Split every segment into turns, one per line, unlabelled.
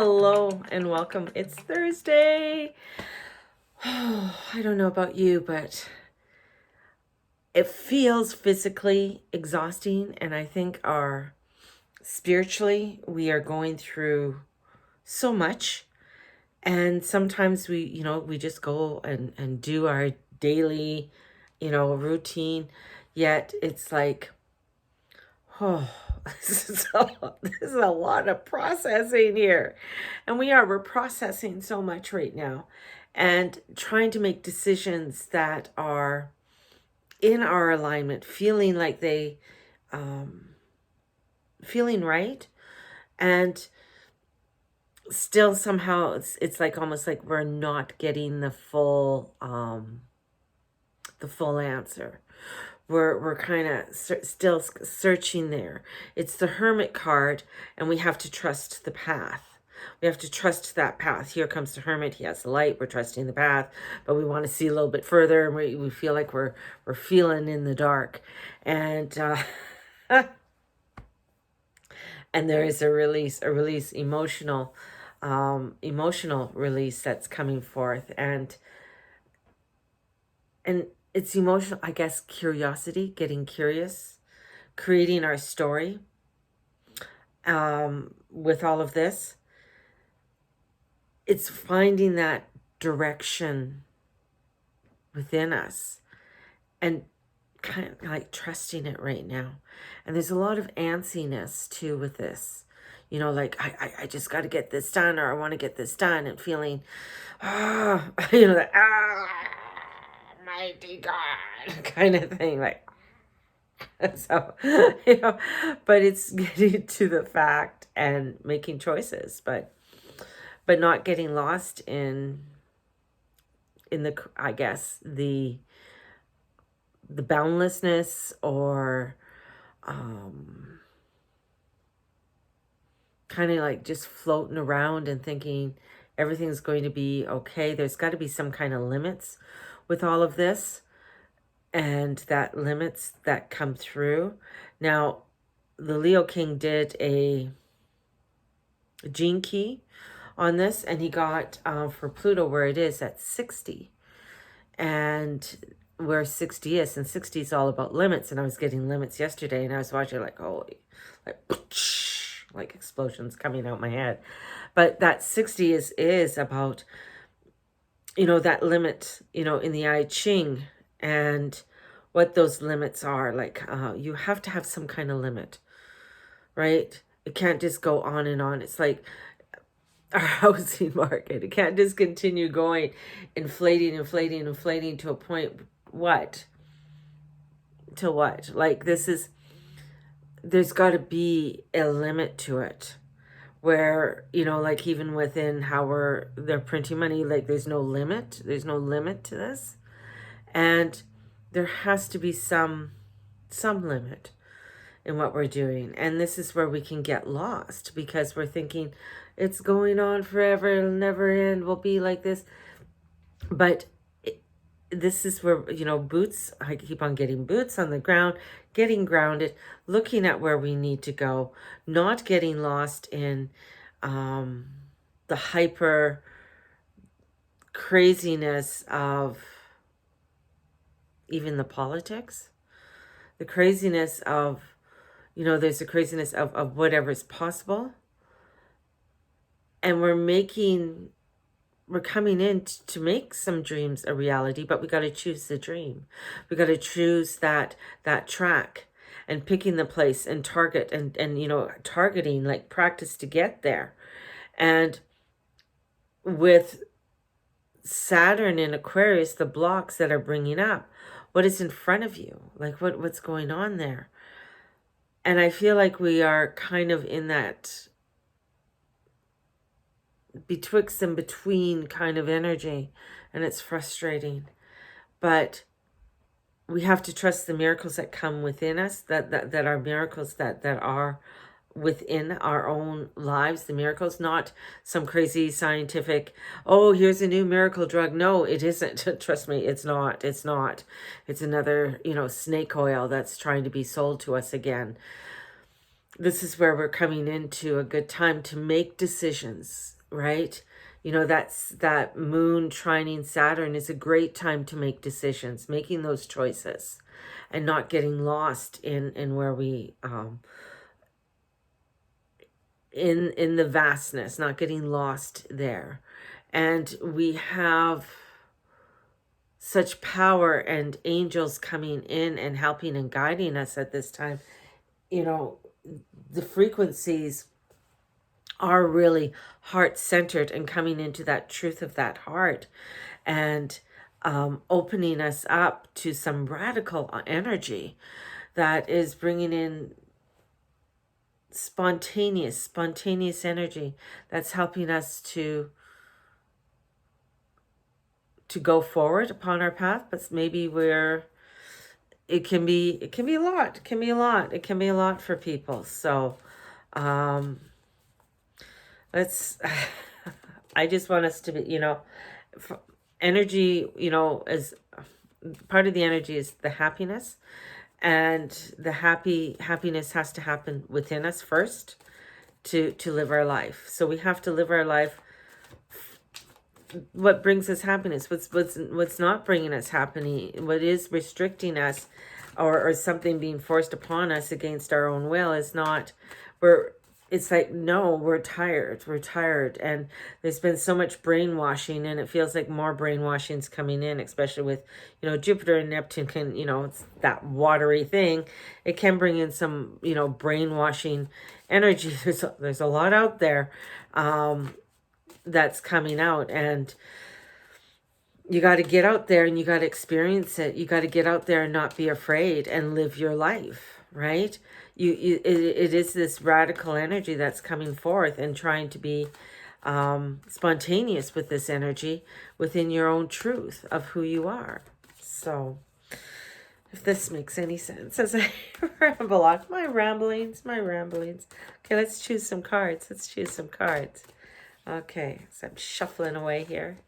Hello and welcome. It's Thursday. Oh, I don't know about you, but it feels physically exhausting, and I think our spiritually we are going through so much. And sometimes we just go and do our daily, routine. Yet it's like, oh, this is a lot of processing here. And we're processing so much right now and trying to make decisions that are in our alignment, feeling like um, feeling right. And still somehow it's like almost like we're not getting the full answer. We're kind of still searching there. It's the Hermit card, and we have to trust the path. We have to trust that path. Here comes the Hermit. He has the light. We're trusting the path, but we want to see a little bit further, and we feel like we're feeling in the dark, and and there is a release, emotional release that's coming forth, and it's emotional, I guess, curiosity, getting curious, creating our story with all of this. It's finding that direction within us and kind of like trusting it right now. And there's a lot of antsiness too with this. Like I just got to get this done, or I want to get this done, and feeling, that, mighty God kind of thing. Like, so, but it's getting to the fact and making choices, but not getting lost in the, I guess, the boundlessness, or kind of like just floating around and thinking everything's going to be okay. There's got to be some kind of limits with all of this, and that limits that come through. Now, the Leo King did a gene key on this, and he got for Pluto where it is at 60, and where 60 is, and 60 is all about limits. And I was getting limits yesterday, and I was watching like, holy, like explosions coming out my head. But that 60 is about, that limit, in the I Ching, and what those limits are. Like, you have to have some kind of limit, right? It can't just go on and on. It's like our housing market. It can't just continue going, inflating to a point. What? To what? Like, there's got to be a limit to it, where, like even within how they're printing money, like there's no limit to this. And there has to be some limit in what we're doing. And this is where we can get lost, because we're thinking it's going on forever, it'll never end, we'll be like this. But this is where, boots, I keep on getting boots on the ground, getting grounded, looking at where we need to go, not getting lost in the hyper craziness of even the politics, the craziness of, there's the craziness of whatever is possible. And we're coming in to make some dreams a reality, but we got to choose the dream. We got to choose that track, and picking the place and target, and targeting, like practice to get there. And with Saturn in Aquarius, the blocks that are bringing up, what is in front of you? Like what's going on there? And I feel like we are kind of in that betwixt and between kind of energy, and it's frustrating. But we have to trust the miracles that come within us, that are miracles that are within our own lives, the miracles, not some crazy scientific, oh, here's a new miracle drug. No, it isn't. Trust me, it's not. It's another, snake oil that's trying to be sold to us again. this is where we're coming into a good time to make decisions, right? You know, that moon trining Saturn is a great time to make decisions, making those choices and not getting lost in where we, in the vastness, not getting lost there. And we have such power and angels coming in and helping and guiding us at this time. You know, the frequencies are really heart-centered and coming into that truth of that heart, and opening us up to some radical energy that is bringing in spontaneous energy that's helping us to go forward upon our path. But maybe it can be a lot. It can be a lot for people. So let's I just want us to be, you know, energy, you know, as part of the energy is the happiness, and the happiness has to happen within us first to live our life. So we have to live our life. What brings us happiness? What's not bringing us happiness? What is restricting us, or something being forced upon us against our own will is not. It's like, no, we're tired, and there's been so much brainwashing, and it feels like more brainwashing's coming in, especially with, you know, Jupiter and Neptune can, you know, it's that watery thing. It can bring in some, you know, brainwashing energy. There's a lot out there that's coming out, and you got to get out there and you got to experience it. You got to get out there and not be afraid and live your life, right? It is this radical energy that's coming forth, and trying to be spontaneous with this energy within your own truth of who you are. So if this makes any sense as I ramble on, my ramblings. Okay, let's choose some cards. Okay, so I'm shuffling away here.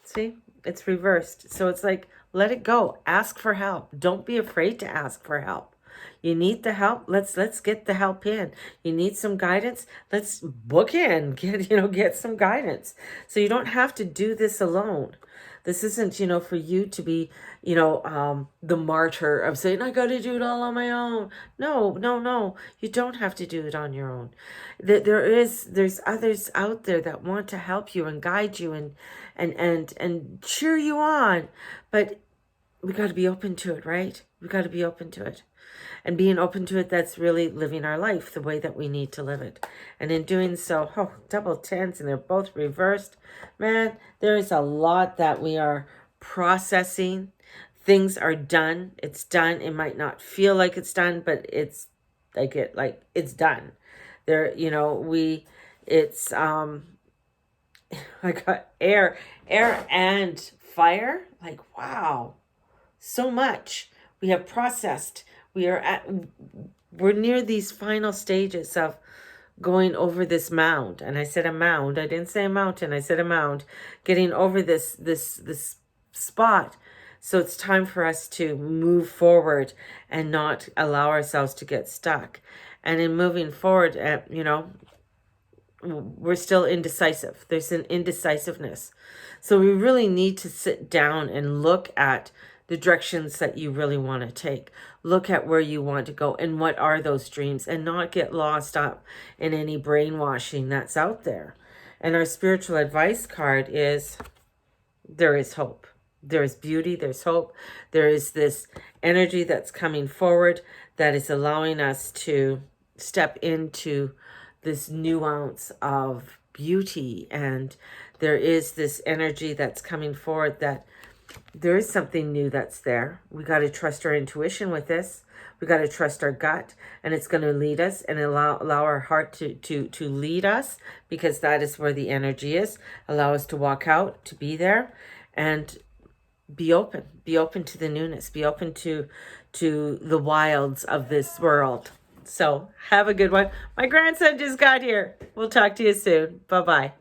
See, it's reversed. So it's like, let it go. Ask for help. Don't be afraid to ask for help. You need the help. Let's get the help in. You need some guidance. Let's book in. Get some guidance. So you don't have to do this alone. This isn't, you know, for you to be, you know, the martyr of saying, I got to do it all on my own. No. You don't have to do it on your own. There's others out there that want to help you and guide you and cheer you on. But we got to be open to it, right? We got to be open to it. And being open to it, that's really living our life the way that we need to live it. And in doing so, double tens, and they're both reversed. Man, there is a lot that we are processing. Things are done. It's done. It might not feel like it's done, but it's it's done. There, you know, it's I got air and fire. Like, wow, so much we have processed. We're near these final stages of going over this mound. And I said a mound. I didn't say a mountain. I said a mound. Getting over this spot. So it's time for us to move forward and not allow ourselves to get stuck. And in moving forward, you know, we're still indecisive. There's an indecisiveness. So we really need to sit down and look at the directions that you really want to take. Look at where you want to go and what are those dreams, and not get lost up in any brainwashing that's out there. And our spiritual advice card is, there is hope. There is beauty. There's hope. There is this energy that's coming forward that is allowing us to step into this nuance of beauty. And there is this energy that's coming forward that there is something new that's there. We got to trust our intuition with this. We got to trust our gut, and it's going to lead us, and allow our heart to lead us, because that is where the energy is. Allow us to walk out, to be there, and be open to the newness, be open to the wilds of this world. So have a good one. My grandson just got here. We'll talk to you soon. Bye-bye.